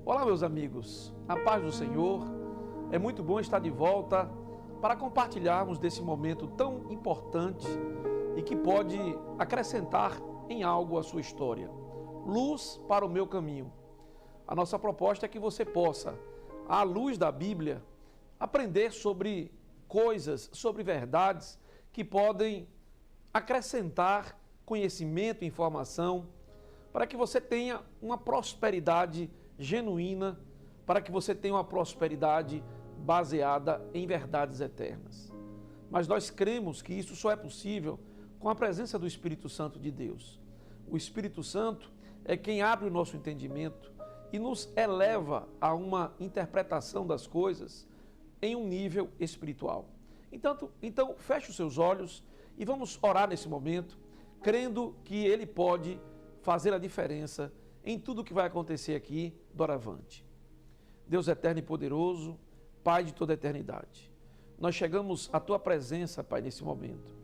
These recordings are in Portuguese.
Olá, meus amigos, a paz do Senhor. É muito bom estar de volta para compartilharmos desse momento tão importante e que pode acrescentar em algo a sua história. Luz para o meu caminho. A nossa proposta é que você possa, à luz da Bíblia, aprender sobre coisas, sobre verdades que podem acrescentar conhecimento e informação para que você tenha uma prosperidade genuína, para que você tenha uma prosperidade baseada em verdades eternas. Mas nós cremos que isso só é possível com a presença do Espírito Santo de Deus. O Espírito Santo é quem abre o nosso entendimento e nos eleva a uma interpretação das coisas em um nível espiritual. Então feche os seus olhos e vamos orar nesse momento, crendo que Ele pode fazer a diferença em tudo que vai acontecer aqui doravante. Deus eterno e poderoso, Pai de toda a eternidade, nós chegamos à Tua presença, Pai, nesse momento,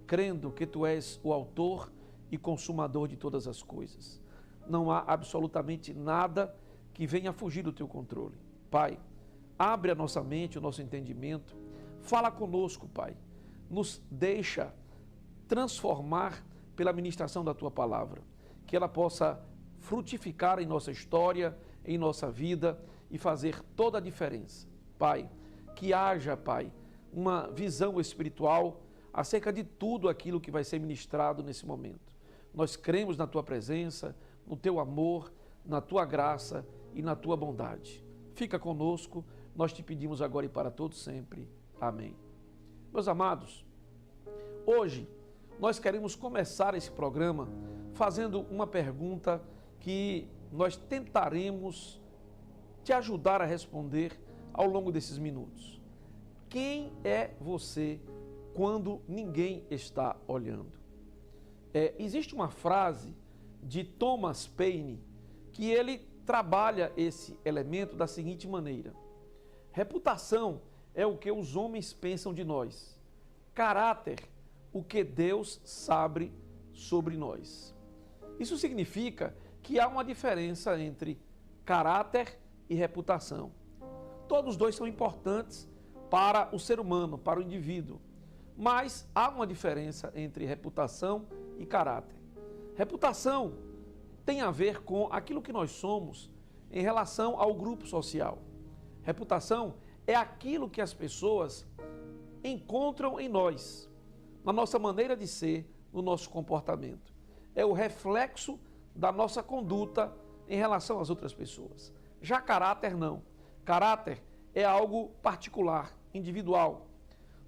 crendo que Tu és o autor e consumador de todas as coisas. Não há absolutamente nada que venha fugir do Teu controle. Pai, abre a nossa mente, o nosso entendimento, fala conosco, Pai, nos deixa transformar pela ministração da Tua palavra, que ela possa frutificar em nossa história, em nossa vida e fazer toda a diferença. Pai, que haja, Pai, uma visão espiritual acerca de tudo aquilo que vai ser ministrado nesse momento. Nós cremos na Tua presença, no Teu amor, na Tua graça e na Tua bondade. Fica conosco, nós te pedimos agora e para todos sempre. Amém. Meus amados, hoje nós queremos começar esse programa fazendo uma pergunta que nós tentaremos te ajudar a responder ao longo desses minutos. Quem é você quando ninguém está olhando? Existe uma frase de Thomas Paine que ele trabalha esse elemento da seguinte maneira: reputação é o que os homens pensam de nós, caráter, o que Deus sabe sobre nós. Isso significa que há uma diferença entre caráter e reputação. Todos dois são importantes para o ser humano, para o indivíduo, mas há uma diferença entre reputação e caráter. Reputação tem a ver com aquilo que nós somos em relação ao grupo social. Reputação é aquilo que as pessoas encontram em nós, na nossa maneira de ser, no nosso comportamento. É o reflexo da nossa conduta em relação às outras pessoas. Já caráter não. Caráter é algo particular, individual.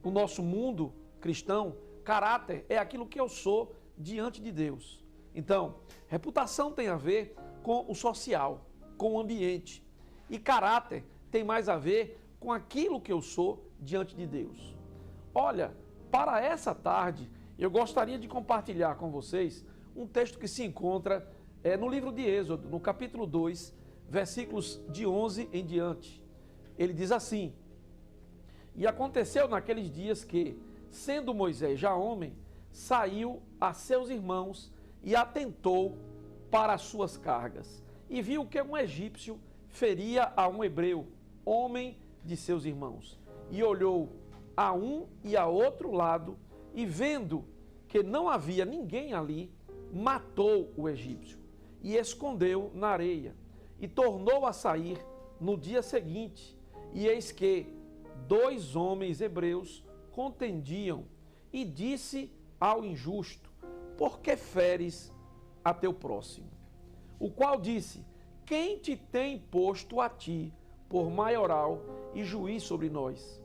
No nosso mundo cristão, caráter é aquilo que eu sou diante de Deus. Então, reputação tem a ver com o social, com o ambiente. E caráter tem mais a ver com aquilo que eu sou diante de Deus. Olha, para essa tarde, eu gostaria de compartilhar com vocês um texto que se encontra no livro de Êxodo, no capítulo 2, versículos de 11 em diante. Ele diz assim: e aconteceu naqueles dias que, sendo Moisés já homem, saiu a seus irmãos e atentou para as suas cargas, e viu que um egípcio feria a um hebreu, homem de seus irmãos, e olhou a um e a outro lado, e vendo que não havia ninguém ali, matou o egípcio e escondeu na areia, e tornou a sair no dia seguinte, e eis que 2 homens hebreus contendiam, e disse ao injusto: por que feres a teu próximo? O qual disse: quem te tem posto a ti por maioral e juiz sobre nós?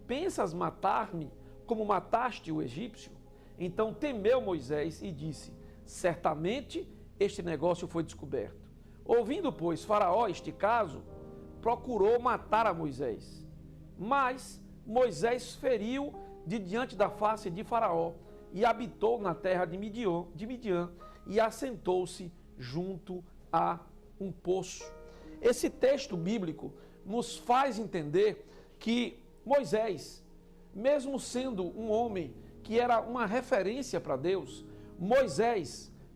Pensas matar-me como mataste o egípcio? Então temeu Moisés e disse: certamente este negócio foi descoberto. Ouvindo, pois, Faraó este caso, procurou matar a Moisés. Mas Moisés feriu de diante da face de Faraó e habitou na terra de Midian e assentou-se junto a um poço. Esse texto bíblico nos faz entender que Moisés, mesmo sendo um homem que era uma referência para Deus,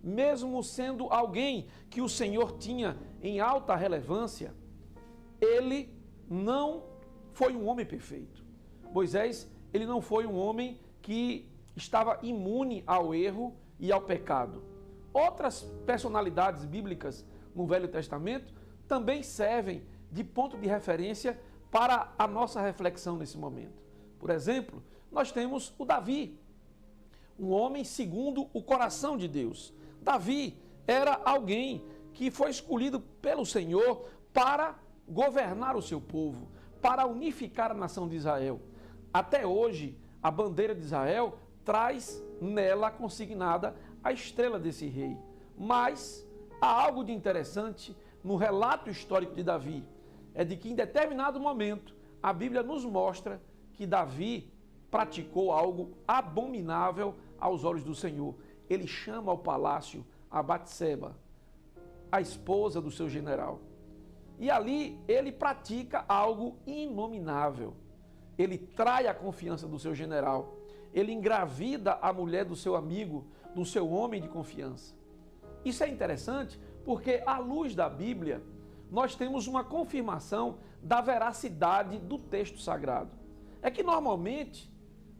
mesmo sendo alguém que o Senhor tinha em alta relevância, ele não foi um homem perfeito. Moisés, ele não foi um homem que estava imune ao erro e ao pecado. Outras personalidades bíblicas no Velho Testamento também servem de ponto de referência para a nossa reflexão nesse momento. Por exemplo, nós temos o Davi, um homem segundo o coração de Deus. Davi era alguém que foi escolhido pelo Senhor para governar o seu povo, para unificar a nação de Israel. Até hoje, a bandeira de Israel traz nela consignada a estrela desse rei. Mas há algo de interessante no relato histórico de Davi. É de que em determinado momento a Bíblia nos mostra que Davi praticou algo abominável aos olhos do Senhor. Ele chama ao palácio a Batseba, a esposa do seu general. E ali ele pratica algo inominável. Ele trai a confiança do seu general. Ele engravida a mulher do seu amigo, do seu homem de confiança. Isso é interessante porque, à luz da Bíblia, nós temos uma confirmação da veracidade do texto sagrado. É que normalmente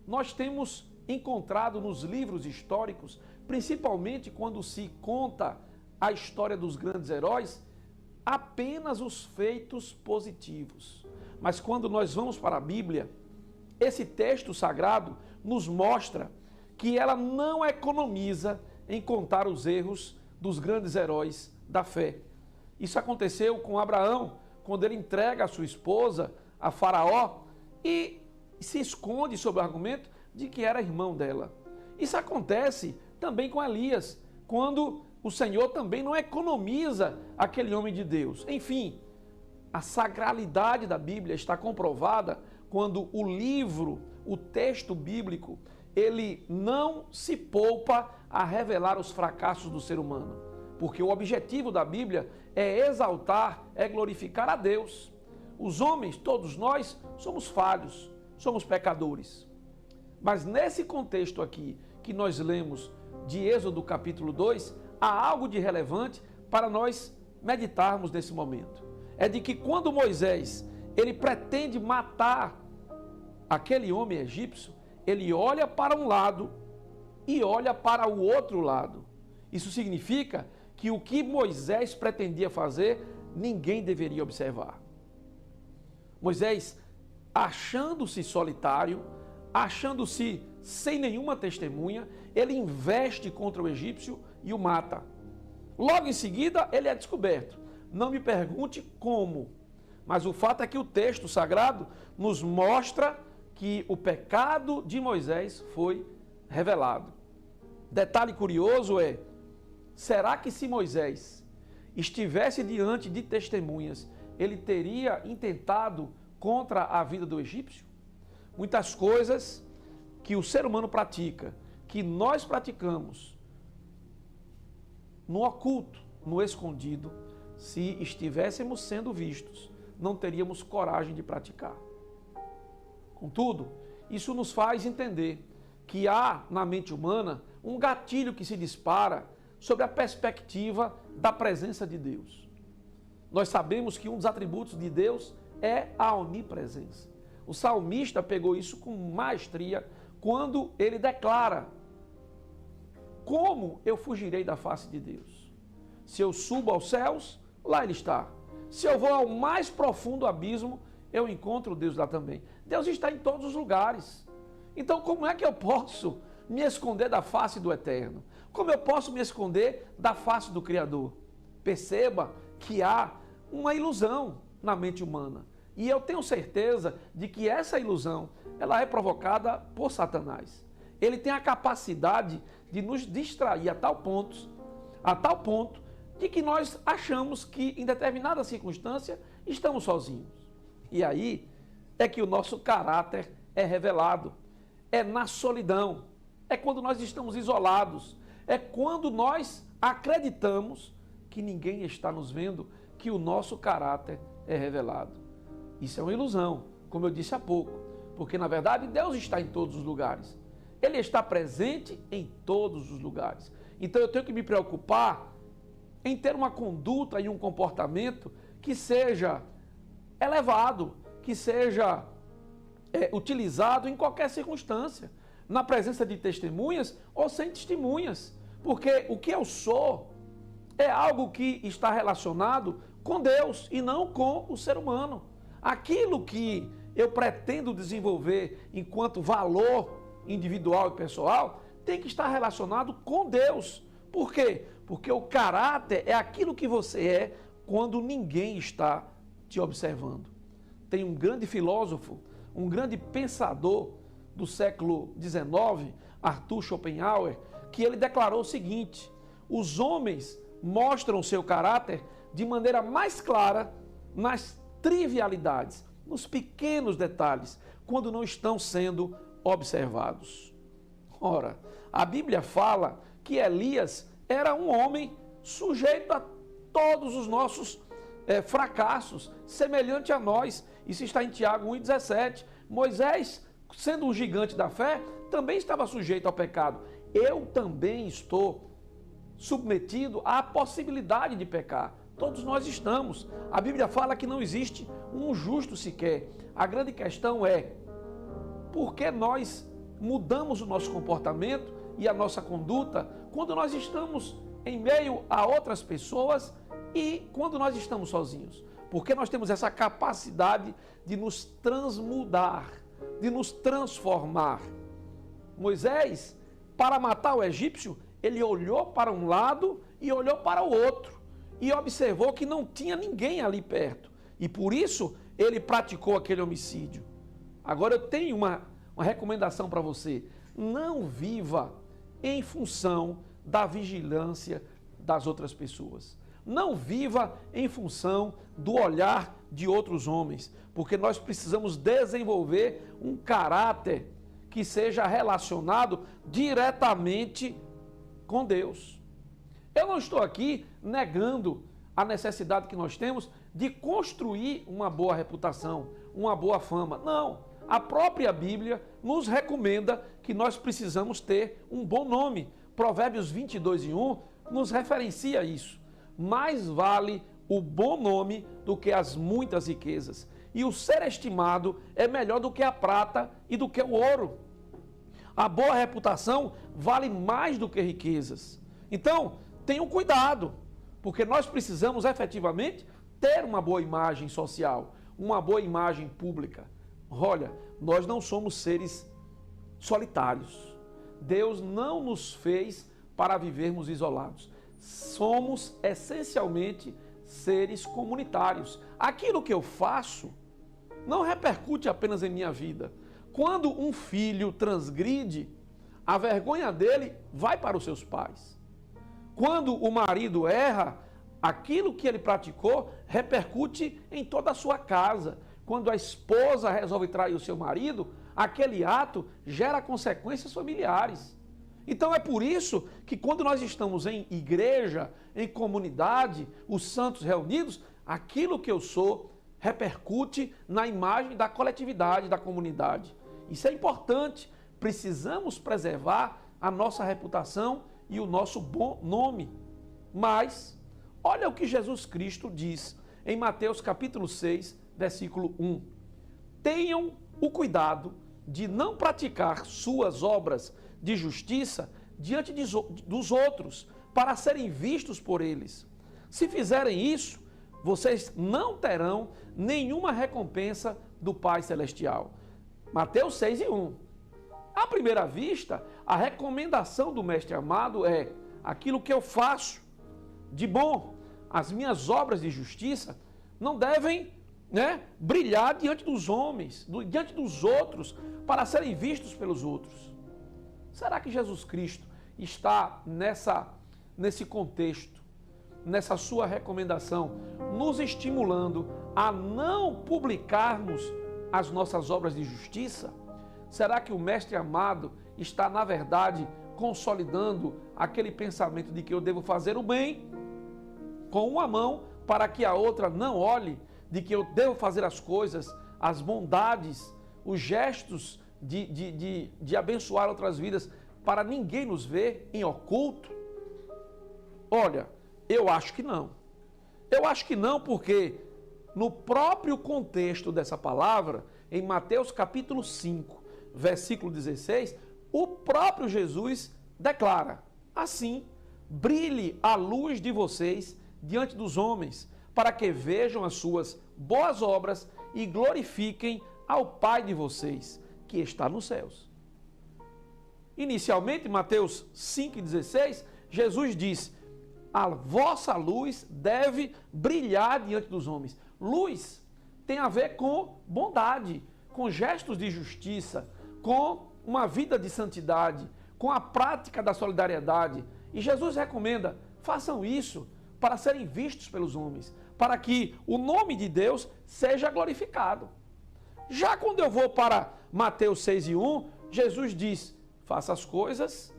nós temos encontrado nos livros históricos, principalmente quando se conta a história dos grandes heróis, apenas os feitos positivos. Mas quando nós vamos para a Bíblia, esse texto sagrado nos mostra que ela não economiza em contar os erros dos grandes heróis da fé. Isso aconteceu com Abraão, quando ele entrega a sua esposa a Faraó e se esconde sob o argumento de que era irmão dela. Isso acontece também com Elias, quando o Senhor também não economiza aquele homem de Deus. Enfim, a sacralidade da Bíblia está comprovada quando o livro, o texto bíblico, ele não se poupa a revelar os fracassos do ser humano. Porque o objetivo da Bíblia é exaltar, é glorificar a Deus. Os homens, todos nós, somos falhos, somos pecadores. Mas nesse contexto aqui que nós lemos de Êxodo capítulo 2, há algo de relevante para nós meditarmos nesse momento. É de que quando Moisés, ele pretende matar aquele homem egípcio, ele olha para um lado e olha para o outro lado. Isso significa que o que Moisés pretendia fazer, ninguém deveria observar. Moisés, achando-se solitário, achando-se sem nenhuma testemunha, ele investe contra o egípcio e o mata. Logo em seguida, ele é descoberto. Não me pergunte como, mas o fato é que o texto sagrado nos mostra que o pecado de Moisés foi revelado. Detalhe curioso é, será que se Moisés estivesse diante de testemunhas, ele teria intentado contra a vida do egípcio? Muitas coisas que o ser humano pratica, que nós praticamos no oculto, no escondido, se estivéssemos sendo vistos, não teríamos coragem de praticar. Contudo, isso nos faz entender que há na mente humana um gatilho que se dispara sobre a perspectiva da presença de Deus. Nós sabemos que um dos atributos de Deus é a onipresença. O salmista pegou isso com maestria quando ele declara: como eu fugirei da face de Deus? Se eu subo aos céus, lá Ele está. Se eu vou ao mais profundo abismo, eu encontro Deus lá também. Deus está em todos os lugares. Então, como é que eu posso me esconder da face do Eterno? Como eu posso me esconder da face do Criador? Perceba que há uma ilusão na mente humana. E eu tenho certeza de que essa ilusão, ela é provocada por Satanás. Ele tem a capacidade de nos distrair a tal ponto de que nós achamos que em determinada circunstância estamos sozinhos. E aí é que o nosso caráter é revelado. É na solidão, é quando nós estamos isolados, é quando nós acreditamos que ninguém está nos vendo, que o nosso caráter é revelado. Isso é uma ilusão, como eu disse há pouco, porque na verdade Deus está em todos os lugares. Ele está presente em todos os lugares. Então eu tenho que me preocupar em ter uma conduta e um comportamento que seja elevado, que seja utilizado em qualquer circunstância, na presença de testemunhas ou sem testemunhas, porque o que eu sou é algo que está relacionado com Deus e não com o ser humano. Aquilo que eu pretendo desenvolver enquanto valor individual e pessoal tem que estar relacionado com Deus. Por quê? Porque o caráter é aquilo que você é quando ninguém está te observando. Tem um grande filósofo, um grande pensador do século XIX, Arthur Schopenhauer, que ele declarou o seguinte: os homens mostram seu caráter de maneira mais clara nas trivialidades, nos pequenos detalhes, quando não estão sendo observados. Ora, a Bíblia fala que Elias era um homem sujeito a todos os nossos fracassos, semelhante a nós. Isso está em Tiago 1,17. Moisés, sendo um gigante da fé, também estava sujeito ao pecado. Eu também estou submetido à possibilidade de pecar. Todos nós estamos. A Bíblia fala que não existe um justo sequer. A grande questão é: por que nós mudamos o nosso comportamento e a nossa conduta quando nós estamos em meio a outras pessoas e quando nós estamos sozinhos? Porque nós temos essa capacidade de nos transmudar, de nos transformar. Moisés, para matar o egípcio, ele olhou para um lado e olhou para o outro e observou que não tinha ninguém ali perto. E por isso ele praticou aquele homicídio. Agora eu tenho uma recomendação para você: não viva em função da vigilância das outras pessoas. Não viva em função do olhar de outros homens, porque nós precisamos desenvolver um caráter que seja relacionado diretamente com Deus. Eu não estou aqui negando a necessidade que nós temos de construir uma boa reputação, uma boa fama. Não. A própria Bíblia nos recomenda que nós precisamos ter um bom nome. Provérbios 22:1 nos referencia isso. Mais vale o bom nome do que as muitas riquezas. E o ser estimado é melhor do que a prata e do que o ouro. A boa reputação vale mais do que riquezas. Então, tenham cuidado, porque nós precisamos efetivamente ter uma boa imagem social, uma boa imagem pública. Olha, nós não somos seres solitários. Deus não nos fez para vivermos isolados. Somos essencialmente seres comunitários. Aquilo que eu faço não repercute apenas em minha vida. Quando um filho transgride, a vergonha dele vai para os seus pais. Quando o marido erra, aquilo que ele praticou repercute em toda a sua casa. Quando a esposa resolve trair o seu marido, aquele ato gera consequências familiares. Então é por isso que quando nós estamos em igreja, em comunidade, os santos reunidos, aquilo que eu sou repercute na imagem da coletividade, da comunidade. Isso é importante. Precisamos preservar a nossa reputação e o nosso bom nome. Mas, olha o que Jesus Cristo diz em Mateus capítulo 6, versículo 1. Tenham o cuidado de não praticar suas obras de justiça diante dos outros, para serem vistos por eles. Se fizerem isso, vocês não terão nenhuma recompensa do Pai Celestial. Mateus 6:1. À primeira vista, a recomendação do Mestre amado é: aquilo que eu faço de bom, as minhas obras de justiça, não devem brilhar diante dos homens, diante dos outros, para serem vistos pelos outros. Será que Jesus Cristo está nesse contexto, nessa sua recomendação, nos estimulando a não publicarmos as nossas obras de justiça? Será que o Mestre amado está, na verdade, consolidando aquele pensamento de que eu devo fazer o bem com uma mão para que a outra não olhe, de que eu devo fazer as coisas, as bondades, os gestos de abençoar outras vidas para ninguém nos ver em oculto? Olha, eu acho que não. Eu acho que não, porque no próprio contexto dessa palavra, em Mateus capítulo 5, versículo 16, o próprio Jesus declara: assim, brilhe a luz de vocês diante dos homens, para que vejam as suas boas obras e glorifiquem ao Pai de vocês, que está nos céus. Inicialmente, Mateus 5,16, Jesus diz: a vossa luz deve brilhar diante dos homens. Luz tem a ver com bondade, com gestos de justiça, com uma vida de santidade, com a prática da solidariedade. E Jesus recomenda: façam isso para serem vistos pelos homens, para que o nome de Deus seja glorificado. Já quando eu vou para Mateus 6,1, Jesus diz: faça as coisas,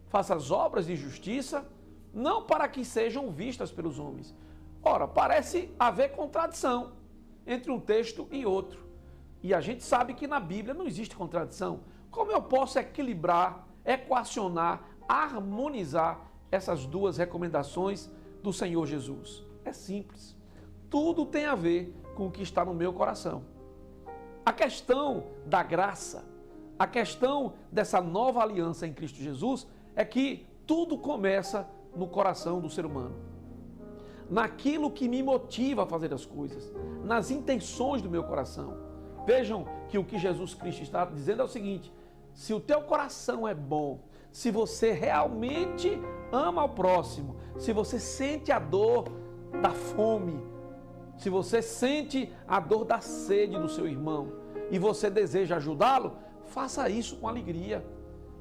faça as obras de justiça, não para que sejam vistas pelos homens. Ora, parece haver contradição entre um texto e outro. E a gente sabe que na Bíblia não existe contradição. Como eu posso equilibrar, equacionar, harmonizar essas duas recomendações do Senhor Jesus? É simples. Tudo tem a ver com o que está no meu coração. A questão da graça, a questão dessa nova aliança em Cristo Jesus é que tudo começa no coração do ser humano. Naquilo que me motiva a fazer as coisas, nas intenções do meu coração. Vejam que o que Jesus Cristo está dizendo é o seguinte: se o teu coração é bom, se você realmente ama ao próximo, se você sente a dor da fome, se você sente a dor da sede do seu irmão e você deseja ajudá-lo, faça isso com alegria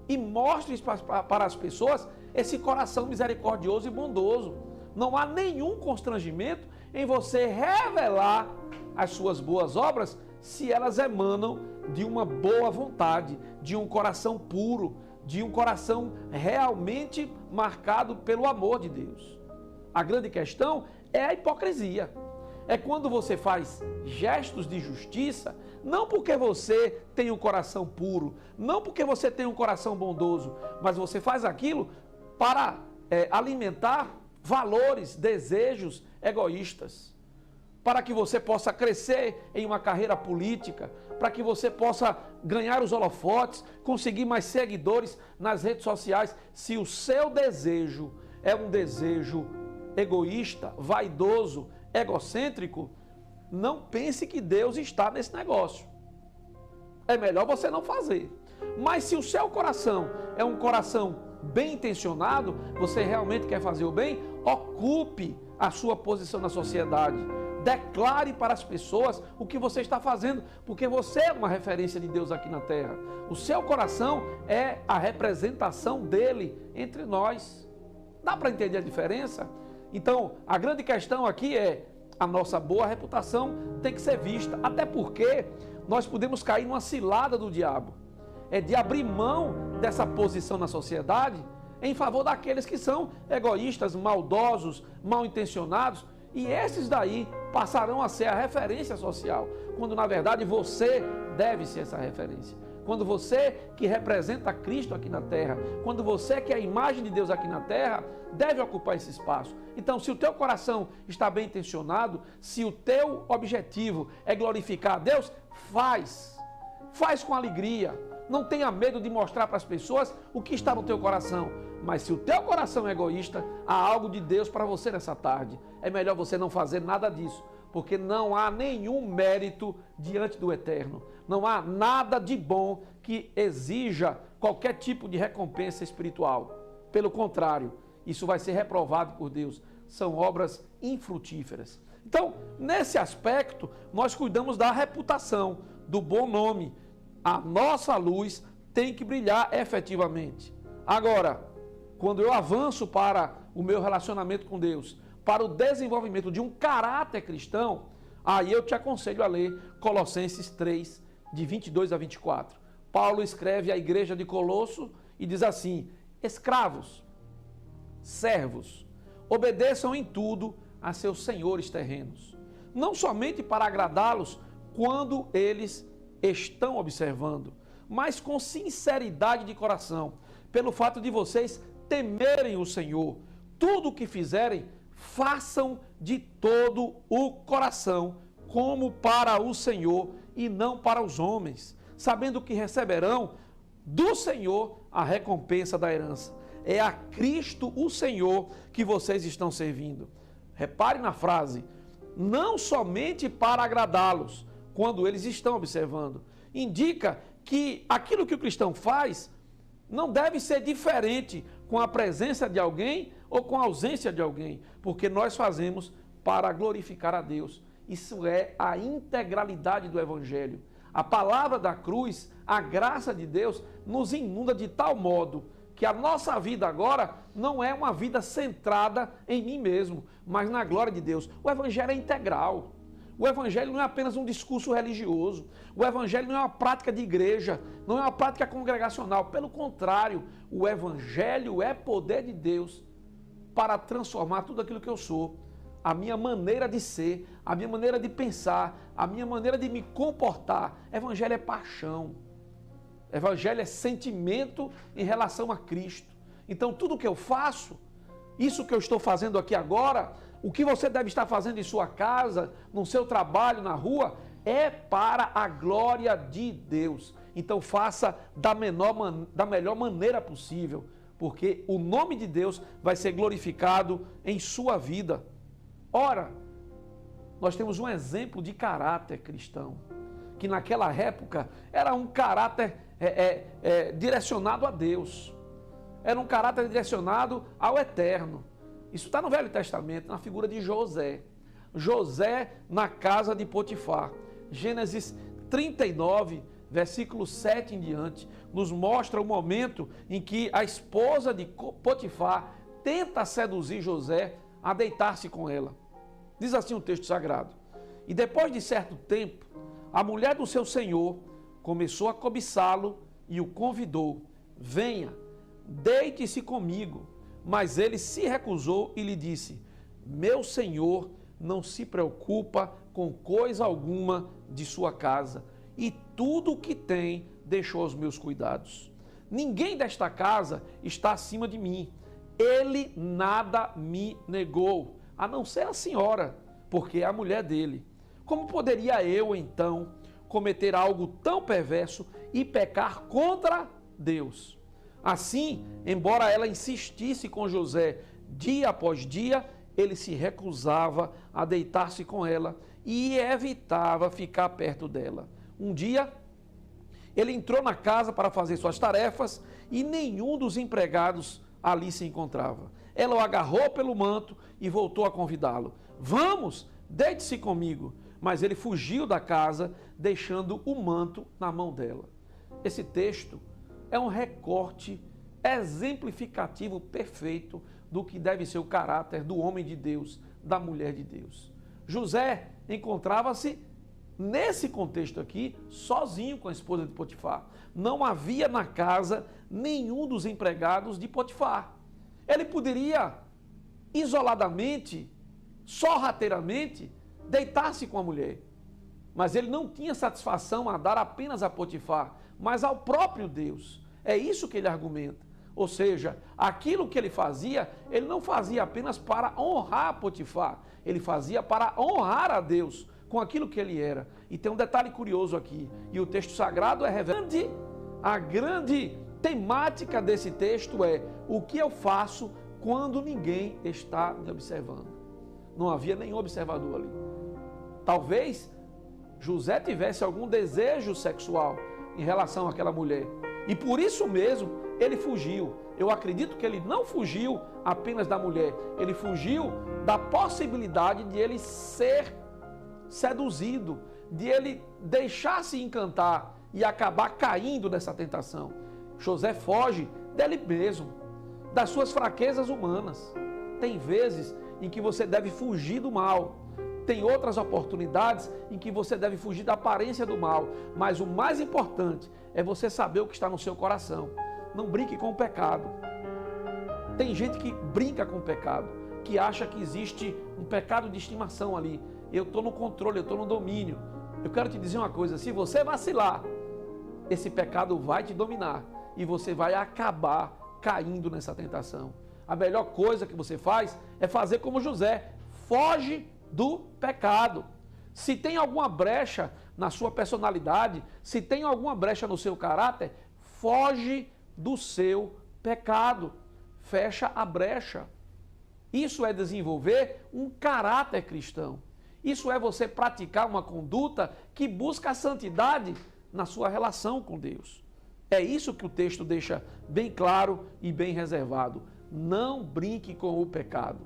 e mostre para as pessoas esse coração misericordioso e bondoso. Não há nenhum constrangimento em você revelar as suas boas obras se elas emanam de uma boa vontade, de um coração puro, de um coração realmente marcado pelo amor de Deus. A grande questão é a hipocrisia. É quando você faz gestos de justiça, não porque você tem um coração puro, não porque você tem um coração bondoso, mas você faz aquilo para alimentar valores, desejos egoístas, para que você possa crescer em uma carreira política, para que você possa ganhar os holofotes, conseguir mais seguidores nas redes sociais. Se o seu desejo é um desejo egoísta, vaidoso, egocêntrico, não pense que Deus está nesse negócio. É melhor você não fazer. Mas se o seu coração é um coração bem intencionado, você realmente quer fazer o bem, ocupe a sua posição na sociedade. Declare para as pessoas o que você está fazendo, porque você é uma referência de Deus aqui na terra. O seu coração é a representação dele entre nós. Dá para entender a diferença? Então, a grande questão aqui é: a nossa boa reputação tem que ser vista, até porque nós podemos cair numa cilada do diabo. É de abrir mão dessa posição na sociedade em favor daqueles que são egoístas, maldosos, mal intencionados, e esses daí passarão a ser a referência social, quando na verdade você deve ser essa referência. Quando você, que representa Cristo aqui na terra, quando você, que é a imagem de Deus aqui na terra, deve ocupar esse espaço. Então, se o teu coração está bem intencionado, se o teu objetivo é glorificar a Deus, faz com alegria. Não tenha medo de mostrar para as pessoas o que está no teu coração. Mas se o teu coração é egoísta, há algo de Deus para você nessa tarde. É melhor você não fazer nada disso, porque não há nenhum mérito diante do Eterno. Não há nada de bom que exija qualquer tipo de recompensa espiritual. Pelo contrário, isso vai ser reprovado por Deus. São obras infrutíferas. Então, nesse aspecto, nós cuidamos da reputação, do bom nome. A nossa luz tem que brilhar efetivamente. Agora, quando eu avanço para o meu relacionamento com Deus, para o desenvolvimento de um caráter cristão, aí eu te aconselho a ler Colossenses 3, de 22 a 24. Paulo escreve à igreja de Colosso e diz assim: escravos, servos, obedeçam em tudo a seus senhores terrenos, não somente para agradá-los quando eles estão observando, mas com sinceridade de coração, pelo fato de vocês temerem o Senhor. Tudo o que fizerem, façam de todo o coração, como para o Senhor e não para os homens, sabendo que receberão do Senhor a recompensa da herança. É a Cristo o Senhor que vocês estão servindo. Repare na frase, não somente para agradá-los, quando eles estão observando. Indica que aquilo que o cristão faz não deve ser diferente com a presença de alguém ou com a ausência de alguém, porque nós fazemos para glorificar a Deus. Isso é a integralidade do Evangelho. A palavra da cruz, a graça de Deus, nos inunda de tal modo que a nossa vida agora não é uma vida centrada em mim mesmo, mas na glória de Deus. O Evangelho é integral. O Evangelho não é apenas um discurso religioso. O Evangelho não é uma prática de igreja, não é uma prática congregacional. Pelo contrário, o Evangelho é poder de Deus para transformar tudo aquilo que eu sou. A minha maneira de ser, a minha maneira de pensar, a minha maneira de me comportar. Evangelho é paixão. Evangelho é sentimento em relação a Cristo. Então, tudo que eu faço, isso que eu estou fazendo aqui agora, o que você deve estar fazendo em sua casa, no seu trabalho, na rua, é para a glória de Deus. Então, faça da melhor maneira possível, porque o nome de Deus vai ser glorificado em sua vida. Ora, nós temos um exemplo de caráter cristão, que naquela época era um caráter direcionado a Deus, era um caráter direcionado ao eterno. Isso está no Velho Testamento, na figura de José. José na casa de Potifar. Gênesis 39, versículo 7 em diante, nos mostra o momento em que a esposa de Potifar tenta seduzir José a deitar-se com ela. Diz assim o texto sagrado: e depois de certo tempo, a mulher do seu senhor começou a cobiçá-lo e o convidou: venha, deite-se comigo. Mas ele se recusou e lhe disse: meu senhor não se preocupa com coisa alguma de sua casa, e tudo o que tem deixou aos meus cuidados. Ninguém desta casa está acima de mim. Ele nada me negou, a não ser a senhora, porque é a mulher dele. Como poderia eu, então, cometer algo tão perverso e pecar contra Deus? Assim, embora ela insistisse com José dia após dia, ele se recusava a deitar-se com ela e evitava ficar perto dela. Um dia, ele entrou na casa para fazer suas tarefas e nenhum dos empregados ali se encontrava. Ela o agarrou pelo manto e voltou a convidá-lo: vamos, deite-se comigo. Mas ele fugiu da casa, deixando o manto na mão dela. Esse texto é um recorte exemplificativo perfeito do que deve ser o caráter do homem de Deus, da mulher de Deus. José encontrava-se nesse contexto aqui, sozinho com a esposa de Potifar. Não havia na casa nenhum dos empregados de Potifar. Ele poderia, isoladamente, sorrateiramente, deitar-se com a mulher. Mas ele não tinha satisfação a dar apenas a Potifar, mas ao próprio Deus. É isso que ele argumenta. Ou seja, aquilo que ele fazia, ele não fazia apenas para honrar Potifar, ele fazia para honrar a Deus com aquilo que ele era. E tem um detalhe curioso aqui, e o texto sagrado é revelado. A grande temática desse texto é: o que eu faço quando ninguém está me observando? Não havia nenhum observador ali. Talvez José tivesse algum desejo sexual em relação àquela mulher, e por isso mesmo ele fugiu. Eu acredito que ele não fugiu apenas da mulher, ele fugiu da possibilidade de ele ser seduzido, de ele deixar-se encantar e acabar caindo nessa tentação. José foge dele mesmo, das suas fraquezas humanas. Tem vezes em que você deve fugir do mal, tem outras oportunidades em que você deve fugir da aparência do mal, mas o mais importante é você saber o que está no seu coração. Não brinque com o pecado. Tem gente que brinca com o pecado, que acha que existe um pecado de estimação ali. Eu estou no controle, eu estou no domínio. Eu quero te dizer uma coisa: se você vacilar, esse pecado vai te dominar e você vai acabar caindo nessa tentação. A melhor coisa que você faz é fazer como José: foge do pecado. Se tem alguma brecha na sua personalidade, se tem alguma brecha no seu caráter, foge do seu pecado. Fecha a brecha. Isso é desenvolver um caráter cristão. Isso é você praticar uma conduta que busca a santidade na sua relação com Deus. É isso que o texto deixa bem claro e bem reservado. Não brinque com o pecado.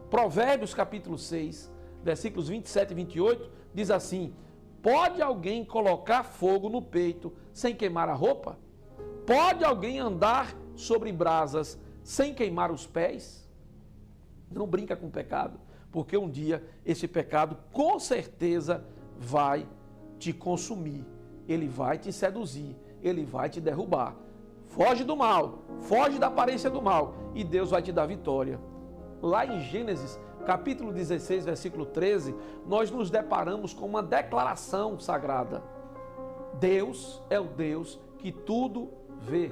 Provérbios capítulo 6, versículos 27 e 28, diz assim: pode alguém colocar fogo no peito sem queimar a roupa? Pode alguém andar sobre brasas sem queimar os pés? Não brinca com o pecado, porque um dia esse pecado com certeza vai te consumir, ele vai te seduzir, ele vai te derrubar. Foge do mal, foge da aparência do mal e Deus vai te dar vitória. Lá em Gênesis, capítulo 16, versículo 13, nós nos deparamos com uma declaração sagrada. Deus é o Deus que tudo vê.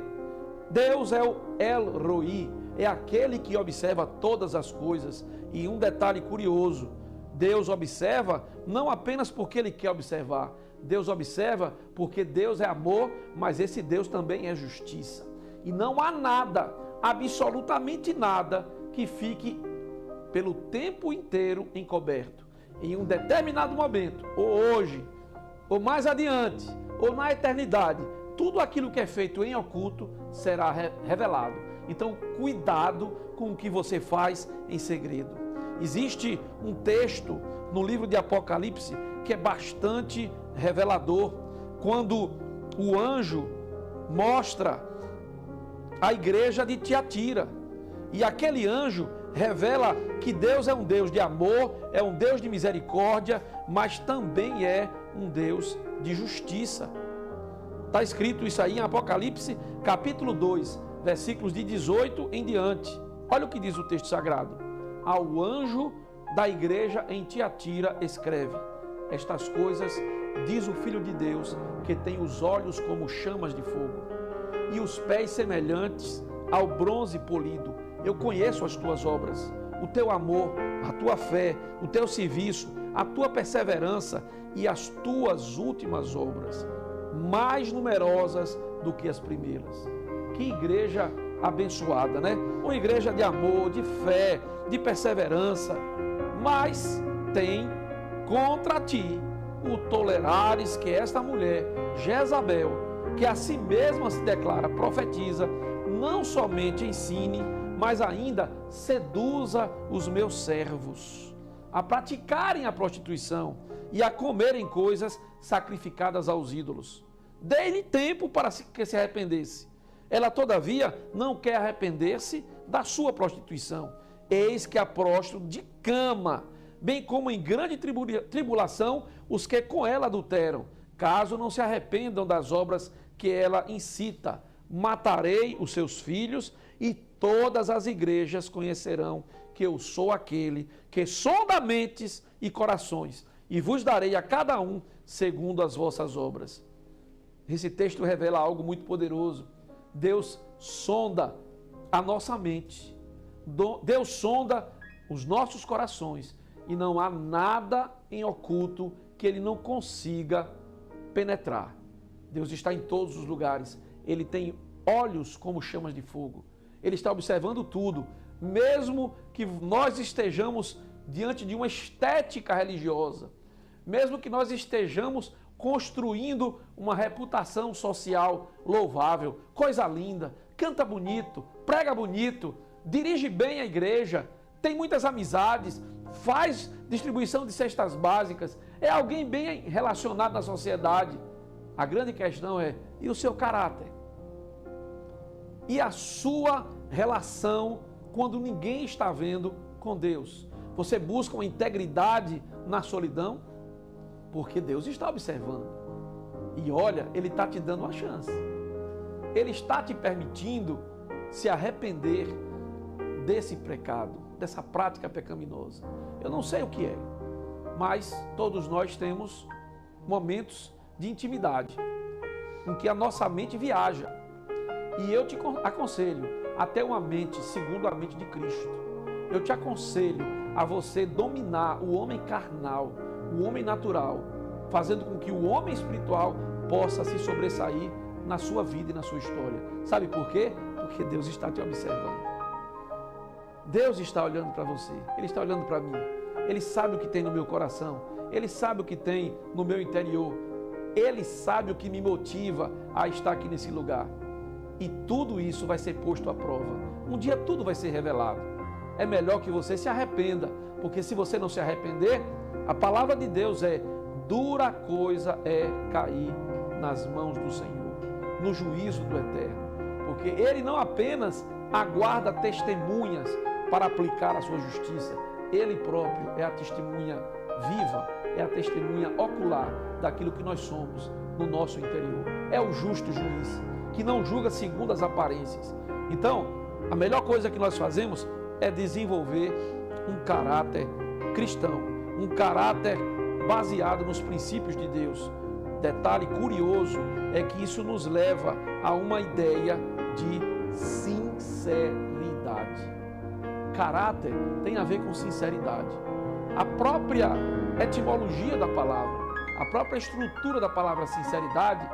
Deus é o El Roi, é aquele que observa todas as coisas. E um detalhe curioso, Deus observa não apenas porque Ele quer observar, Deus observa porque Deus é amor, mas esse Deus também é justiça. E não há nada, absolutamente nada, que fique pelo tempo inteiro encoberto. Em um determinado momento, ou hoje, ou mais adiante, ou na eternidade, tudo aquilo que é feito em oculto será revelado. Então, cuidado com o que você faz em segredo. Existe um texto no livro de Apocalipse que é bastante revelador, quando o anjo mostra a igreja de Tiatira. E aquele anjo revela que Deus é um Deus de amor, é um Deus de misericórdia, mas também é um Deus de justiça. Está escrito isso aí em Apocalipse, capítulo 2, versículos de 18 em diante. Olha o que diz o texto sagrado. Ao anjo da igreja em Tiatira escreve: estas coisas diz o Filho de Deus, que tem os olhos como chamas de fogo e os pés semelhantes ao bronze polido. Eu conheço as tuas obras, o teu amor, a tua fé, o teu serviço, a tua perseverança e as tuas últimas obras, mais numerosas do que as primeiras. Que igreja abençoada, né? Uma igreja de amor, de fé, de perseverança, mas tem contra ti o tolerares que esta mulher, Jezabel, que a si mesma se declara profetiza, não somente ensine, mas ainda seduza os meus servos a praticarem a prostituição e a comerem coisas sacrificadas aos ídolos. Dei-lhe tempo para que se arrependesse. Ela, todavia, não quer arrepender-se da sua prostituição. Eis que a próstata de cama, bem como em grande tribulação, os que com ela adulteram, caso não se arrependam das obras que ela incita. Matarei os seus filhos e todas as igrejas conhecerão que eu sou aquele que sonda mentes e corações, e vos darei a cada um segundo as vossas obras. Esse texto revela algo muito poderoso. Deus sonda a nossa mente. Deus sonda os nossos corações. E não há nada em oculto que Ele não consiga penetrar. Deus está em todos os lugares. Ele tem olhos como chamas de fogo. Ele está observando tudo. Mesmo que nós estejamos diante de uma estética religiosa, mesmo que nós estejamos construindo uma reputação social louvável, coisa linda, canta bonito, prega bonito, dirige bem a igreja, tem muitas amizades, faz distribuição de cestas básicas, é alguém bem relacionado na sociedade. A grande questão é, e o seu caráter? E a sua relação quando ninguém está vendo com Deus? Você busca uma integridade na solidão? Porque Deus está observando. E olha, Ele está te dando uma chance. Ele está te permitindo se arrepender desse pecado, dessa prática pecaminosa. Eu não sei o que é, mas todos nós temos momentos de intimidade, em que a nossa mente viaja. E eu te aconselho a ter uma mente segundo a mente de Cristo. Eu te aconselho a você dominar o homem carnal, o homem natural, fazendo com que o homem espiritual possa se sobressair na sua vida e na sua história. Sabe por quê? Porque Deus está te observando. Deus está olhando para você, Ele está olhando para mim. Ele sabe o que tem no meu coração, Ele sabe o que tem no meu interior, Ele sabe o que me motiva a estar aqui nesse lugar. E tudo isso vai ser posto à prova. Um dia tudo vai ser revelado. É melhor que você se arrependa, porque se você não se arrepender, a palavra de Deus é: dura coisa é cair nas mãos do Senhor, no juízo do Eterno. Porque Ele não apenas aguarda testemunhas para aplicar a sua justiça, Ele próprio é a testemunha viva, é a testemunha ocular daquilo que nós somos no nosso interior. É o justo juiz, que não julga segundo as aparências. Então, a melhor coisa que nós fazemos é desenvolver um caráter cristão, um caráter baseado nos princípios de Deus. Detalhe curioso é que isso nos leva a uma ideia de sinceridade. Caráter tem a ver com sinceridade. A própria etimologia da palavra, a própria estrutura da palavra sinceridade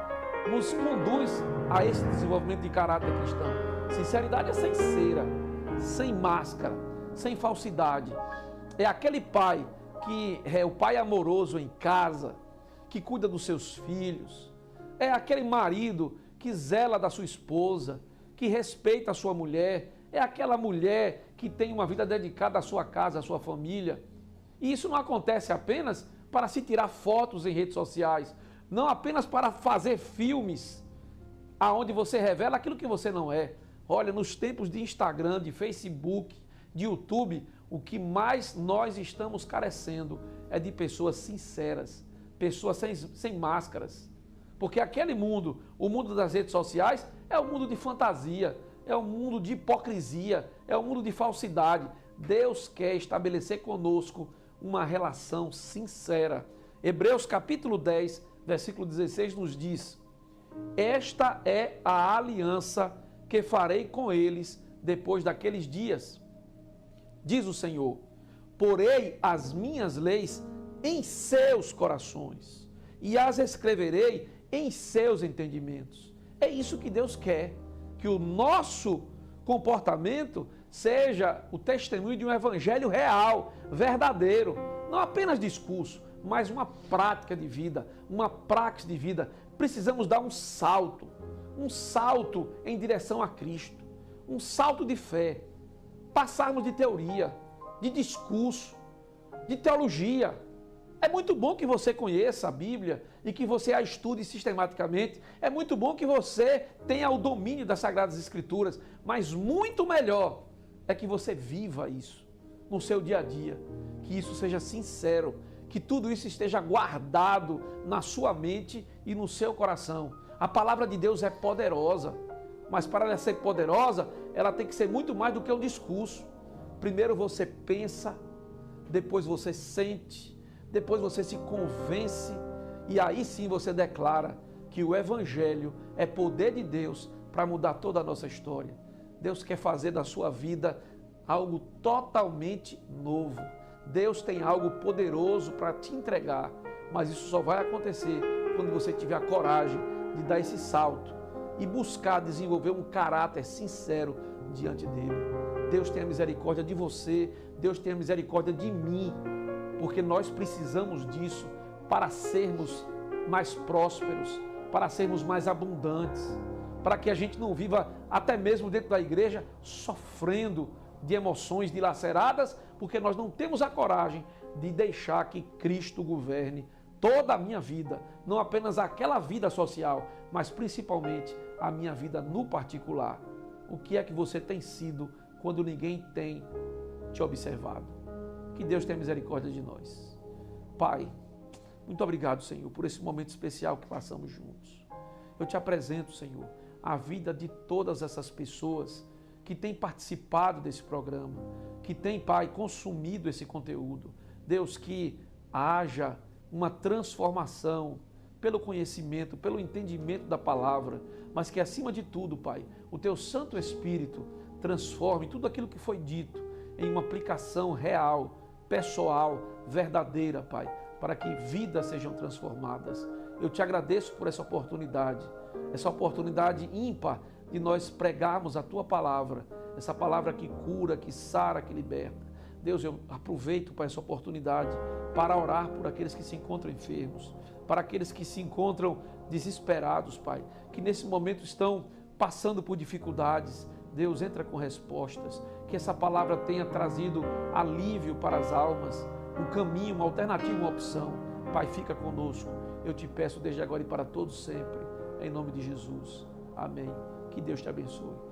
nos conduz a esse desenvolvimento de caráter cristão. Sinceridade é sem cera, sem máscara, sem falsidade. É aquele pai que é o pai amoroso em casa, que cuida dos seus filhos. É aquele marido que zela da sua esposa, que respeita a sua mulher. É aquela mulher que tem uma vida dedicada à sua casa, à sua família. E isso não acontece apenas para se tirar fotos em redes sociais, não apenas para fazer filmes aonde você revela aquilo que você não é. Olha, nos tempos de Instagram, de Facebook, de YouTube, o que mais nós estamos carecendo é de pessoas sinceras, pessoas sem máscaras. Porque aquele mundo, o mundo das redes sociais, é um mundo de fantasia, é um mundo de hipocrisia, é um mundo de falsidade. Deus quer estabelecer conosco uma relação sincera. Hebreus capítulo 10, versículo 16 nos diz: esta é a aliança que farei com eles depois daqueles dias, diz o Senhor, porei as minhas leis em seus corações e as escreverei em seus entendimentos. É isso que Deus quer, que o nosso comportamento seja o testemunho de um evangelho real, verdadeiro, não apenas discurso, mas uma prática de vida, uma praxis de vida. Precisamos dar um salto em direção a Cristo, um salto de fé, passarmos de teoria, de discurso, de teologia. É muito bom que você conheça a Bíblia e que você a estude sistematicamente. É muito bom que você tenha o domínio das Sagradas Escrituras, mas muito melhor é que você viva isso no seu dia a dia, que isso seja sincero, que tudo isso esteja guardado na sua mente e no seu coração. A palavra de Deus é poderosa, mas para ela ser poderosa, ela tem que ser muito mais do que um discurso. Primeiro você pensa, depois você sente, depois você se convence e aí sim você declara que o Evangelho é poder de Deus para mudar toda a nossa história. Deus quer fazer da sua vida algo totalmente novo. Deus tem algo poderoso para te entregar, mas isso só vai acontecer quando você tiver a coragem de dar esse salto e buscar desenvolver um caráter sincero diante dele. Deus tenha misericórdia de você, Deus tenha misericórdia de mim, porque nós precisamos disso para sermos mais prósperos, para sermos mais abundantes, para que a gente não viva até mesmo dentro da igreja sofrendo de emoções dilaceradas, porque nós não temos a coragem de deixar que Cristo governe toda a minha vida, não apenas aquela vida social, mas principalmente a minha vida no particular. O que é que você tem sido quando ninguém tem te observado? Que Deus tenha misericórdia de nós. Pai, muito obrigado, Senhor, por esse momento especial que passamos juntos. Eu te apresento, Senhor, a vida de todas essas pessoas que têm participado desse programa, que têm, Pai, consumido esse conteúdo. Deus, que haja uma transformação pelo conhecimento, pelo entendimento da palavra, mas que acima de tudo, Pai, o Teu Santo Espírito transforme tudo aquilo que foi dito em uma aplicação real, pessoal, verdadeira, Pai, para que vidas sejam transformadas. Eu te agradeço por essa oportunidade ímpar de nós pregarmos a tua palavra, essa palavra que cura, que sara, que liberta. Deus, eu aproveito para essa oportunidade para orar por aqueles que se encontram enfermos, para aqueles que se encontram desesperados, Pai, que nesse momento estão passando por dificuldades. Deus, entra com respostas, que essa palavra tenha trazido alívio para as almas, um caminho, uma alternativa, uma opção. Pai, fica conosco. Eu te peço desde agora e para todos sempre, em nome de Jesus. Amém. Que Deus te abençoe.